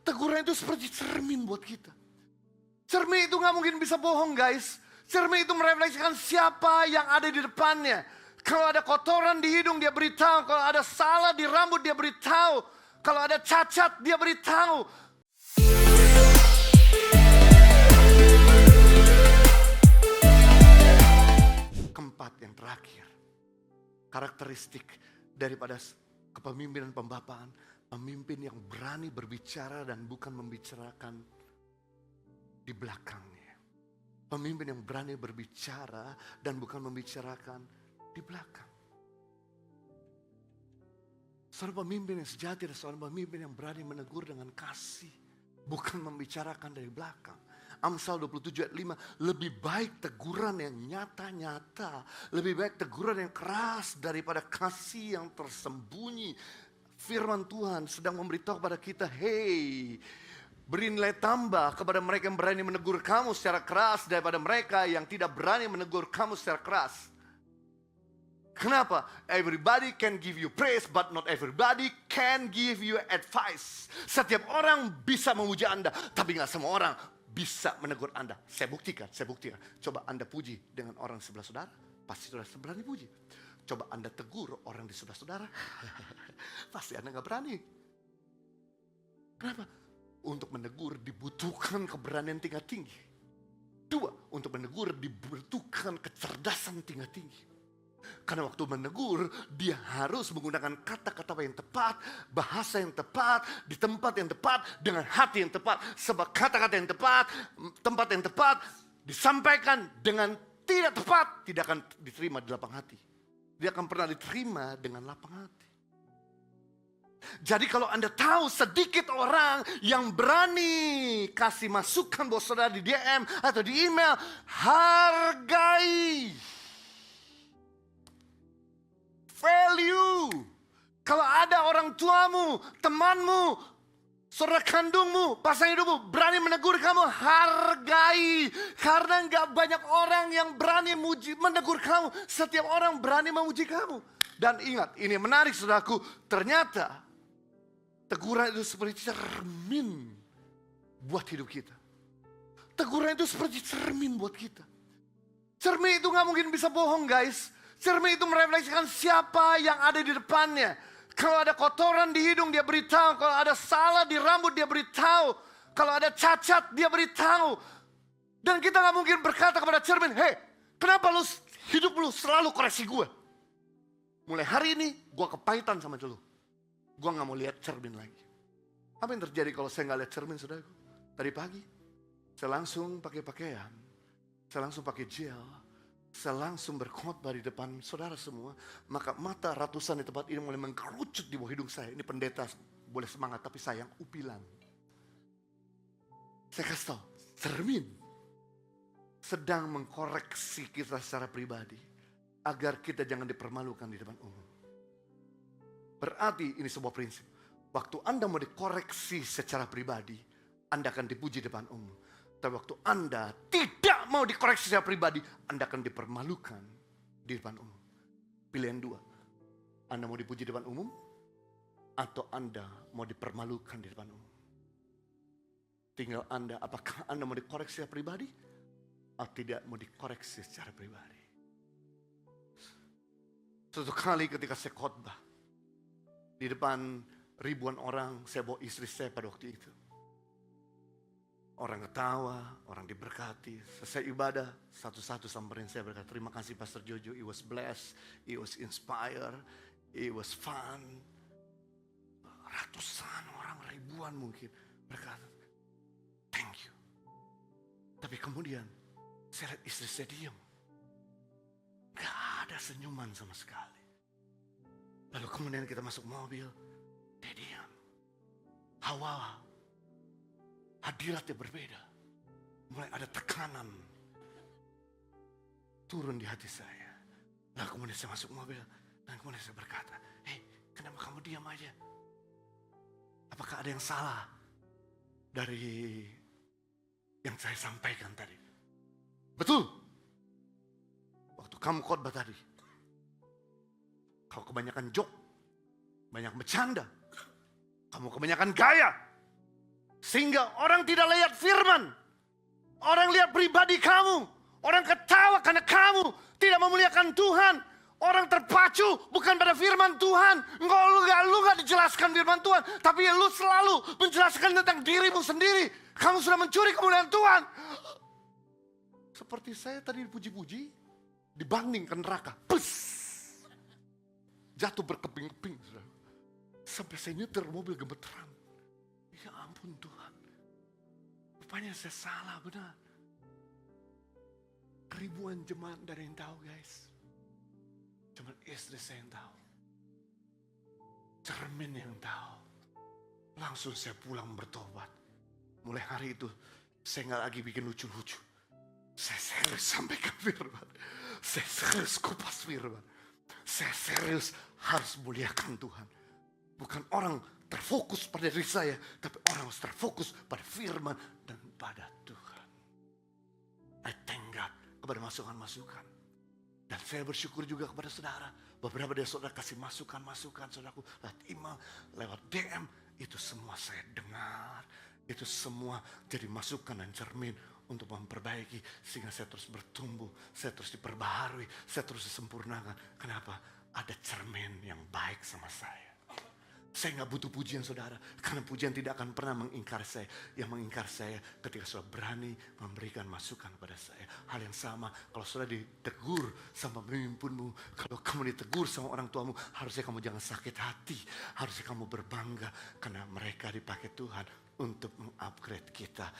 Teguran itu seperti cermin buat kita. Cermin itu gak mungkin bisa bohong guys. Cermin itu merefleksikan siapa yang ada di depannya. Kalau ada kotoran di hidung dia beritahu. Kalau ada salah di rambut dia beritahu. Kalau ada cacat dia beritahu. Keempat yang terakhir. Karakteristik daripada kepemimpinan pembapaan. Pemimpin yang berani berbicara dan bukan membicarakan di belakangnya. Pemimpin yang berani berbicara dan bukan membicarakan di belakang. Seorang pemimpin yang sejati adalah seorang pemimpin yang berani menegur dengan kasih. Bukan membicarakan dari belakang. Amsal 27 ayat 5. Lebih baik teguran yang nyata-nyata. Lebih baik teguran yang keras daripada kasih yang tersembunyi. Firman Tuhan sedang memberitahu kepada kita, hey, beri nilai tambah kepada mereka yang berani menegur kamu secara keras daripada mereka yang tidak berani menegur kamu secara keras. Kenapa? Everybody can give you praise, but not everybody can give you advice. Setiap orang bisa memuji Anda, tapi nggak semua orang bisa menegur Anda. Saya buktikan. Coba Anda puji dengan orang sebelah saudara, pasti saudara berani puji. Coba Anda tegur orang di sebelah saudara, pasti Anda nggak berani. Kenapa? Untuk menegur dibutuhkan keberanian tingkat tinggi. Dua, untuk menegur dibutuhkan kecerdasan tingkat tinggi. Karena waktu menegur, dia harus menggunakan kata-kata yang tepat, bahasa yang tepat, di tempat yang tepat, dengan hati yang tepat. Sebab kata-kata yang tepat, tempat yang tepat, disampaikan dengan tidak tepat, tidak akan diterima di lapang hati. Dia akan pernah diterima dengan lapang hati. Jadi kalau Anda tahu sedikit orang yang berani kasih masukan buat saudara di DM atau di email, hargai. Value. Kalau ada orang tuamu, temanmu, saudara kandungmu, pasangan hidupmu berani menegur kamu, hargai. Karena gak banyak orang yang berani menegur kamu. Setiap orang berani memuji kamu. Dan ingat, ini menarik saudaraku, ternyata teguran itu seperti cermin buat hidup kita. Teguran itu seperti cermin buat kita. Cermin itu gak mungkin bisa bohong guys. Cermin itu merefleksikan siapa yang ada di depannya. Kalau ada kotoran di hidung dia beritahu. Kalau ada salah di rambut dia beritahu. Kalau ada cacat dia beritahu. Dan kita gak mungkin berkata kepada cermin, hey, kenapa hidup lu selalu koreksi gue? Mulai hari ini gue kepahitan sama lu. Gue gak mau lihat cermin lagi. Apa yang terjadi kalau saya gak lihat cermin saudaraku? Tadi pagi saya langsung pakai pakaian. Saya langsung pakai gel. Saya langsung berkhotbah di depan saudara semua. Maka mata ratusan di tempat ini mulai mengkerucut di bawah hidung saya. Ini pendeta boleh semangat tapi sayang upilan. Saya kasih tahu, cermin sedang mengkoreksi kita secara pribadi. Agar kita jangan dipermalukan di depan umum. Berarti ini sebuah prinsip. Waktu Anda mau dikoreksi secara pribadi, Anda akan dipuji di depan umum. Tapi waktu Anda tidak mau dikoreksi secara pribadi, Anda akan dipermalukan di depan umum. Pilihan dua. Anda mau dipuji di depan umum, atau Anda mau dipermalukan di depan umum. Tinggal Anda, apakah Anda mau dikoreksi secara pribadi, atau tidak mau dikoreksi secara pribadi. Suatu kali ketika saya khotbah, di depan ribuan orang, saya bawa istri saya pada waktu itu. Orang ketawa, orang diberkati. Selesai ibadah, satu-satu samperin saya berkata, terima kasih Pastor Jojo, it was blessed, it was inspired, it was fun. Ratusan orang, ribuan mungkin berkata, thank you. Tapi kemudian, saya lihat istri saya diam. Gak ada senyuman sama sekali. Lalu kemudian kita masuk mobil, dia diam. Hadiratnya berbeda. Mulai ada tekanan turun di hati saya. Lalu kemudian saya masuk mobil dan kemudian saya berkata, hey, kenapa kamu diam aja? Apakah ada yang salah dari yang saya sampaikan tadi? Betul. Waktu kamu khotbah tadi, kau kebanyakan joke, banyak bercanda, kamu kebanyakan gaya. Sehingga orang tidak lihat firman. Orang lihat pribadi kamu. Orang ketawa karena kamu tidak memuliakan Tuhan. Orang terpacu bukan pada firman Tuhan. Lu gak dijelaskan firman Tuhan. Tapi lu selalu menjelaskan tentang dirimu sendiri. Kamu sudah mencuri kemuliaan Tuhan. Seperti saya tadi dipuji-puji. Dibanding ke neraka. Pus. Jatuh berkeping-keping. Sampai saya nyetir mobil gemeteran. Ya ampun Tuhan. Rupanya saya salah benar. Ribuan jemaat dari yang tahu guys. Cuma istri saya yang tahu. Cermin yang tahu. Langsung saya pulang bertobat. Mulai hari itu saya gak lagi bikin lucu-lucu. Saya serius sampaikan firman. Saya serius kupas firman. Saya serius harus muliakan Tuhan. Bukan orang terfokus pada diri saya, tapi orang harus terfokus pada firman dan pada Tuhan. I thank God kepada masukan-masukan. Dan saya bersyukur juga kepada saudara. Beberapa dari saudara kasih masukan-masukan saudaraku. Lewat email, lewat DM. Itu semua saya dengar. Itu semua jadi masukan dan cermin untuk memperbaiki. Sehingga saya terus bertumbuh. Saya terus diperbaharui. Saya terus disempurnakan. Kenapa? Ada cermin yang baik sama saya. Saya gak butuh pujian saudara. Karena pujian tidak akan pernah mengingkar saya. Yang mengingkar saya ketika saudara berani memberikan masukan kepada saya. Hal yang sama kalau saudara ditegur sama pemimpinmu. Kalau kamu ditegur sama orang tuamu. Harusnya kamu jangan sakit hati. Harusnya kamu berbangga. Karena mereka dipakai Tuhan untuk mengupgrade kita.